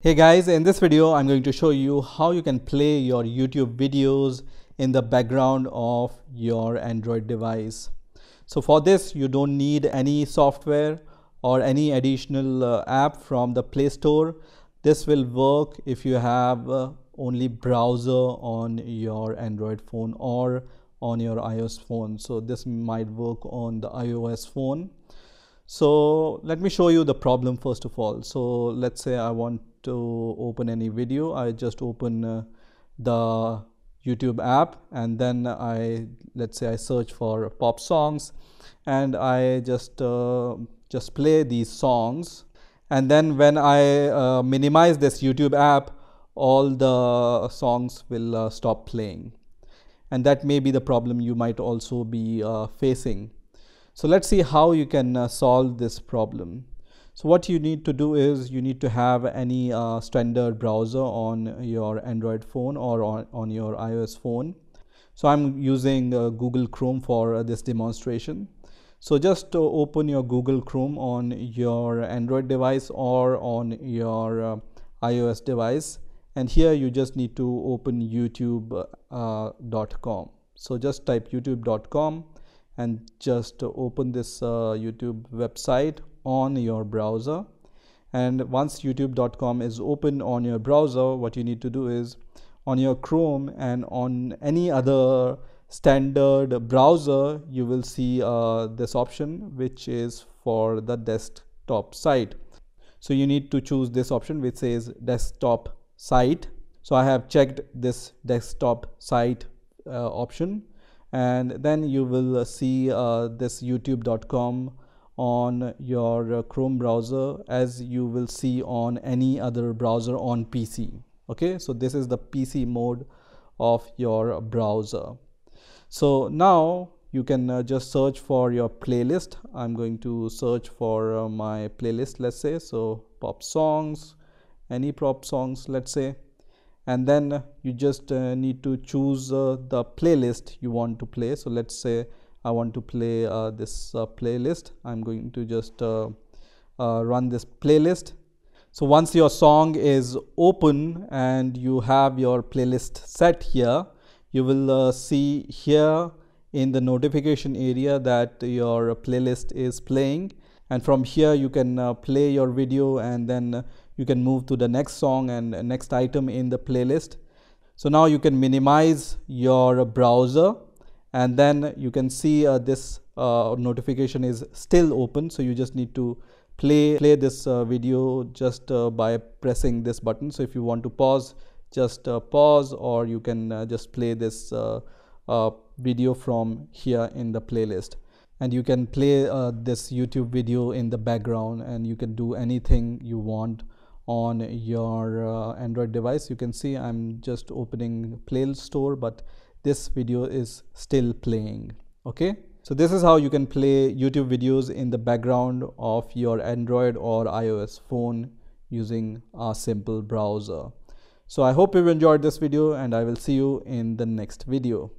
Hey guys, in this video I'm going to show you how you can play your YouTube videos in the background of your Android device. So for this you don't need any software or any additional app from the Play Store. This will work if you have only browser on your Android phone or on your iOS phone. So this might work on the iOS phone. So let me show you the problem first of all. So let's say I want to open any video. I just open the YouTube app, and then let's say I search for pop songs, and I just play these songs. And then when I minimize this YouTube app, all the songs will stop playing, and that may be the problem you might also be facing. So let's see how you can solve this problem. So what you need to do is you need to have any standard browser on your Android phone or on your iOS phone. So I'm using Google Chrome for this demonstration. So just open your Google Chrome on your Android device or on your iOS device, and here you just need to open youtube.com. So just type youtube.com and just open this YouTube website on your browser. And once youtube.com is open on your browser, what you need to do is on your Chrome and on any other standard browser, you will see this option which is for the desktop site. So you need to choose this option which says desktop site. So I have checked this desktop site option, and then you will see this youtube.com on your Chrome browser as you will see on any other browser on PC. Okay, so this is the PC mode of your browser. So now you can just search for your playlist. I'm going to search for my playlist, let's say, so pop songs, any pop songs, let's say. And then you just need to choose the playlist you want to play. So let's say I want to play this playlist. I'm going to just run this playlist. So once your song is open and you have your playlist set here, you will see here in the notification area that your playlist is playing, and from here you can play your video, and then you can move to the next song and next item in the playlist. So now you can minimize your browser, and then you can see this notification is still open. So you just need to play this video just by pressing this button. So if you want to pause, just pause, or you can just play this video from here in the playlist. And you can play this YouTube video in the background, and you can do anything you want on your Android device. You can see I'm just opening Play Store, but this video is still playing. Okay, so this is how you can play YouTube videos in the background of your Android or iOS phone using a simple browser. So I hope you've enjoyed this video, and I will see you in the next video.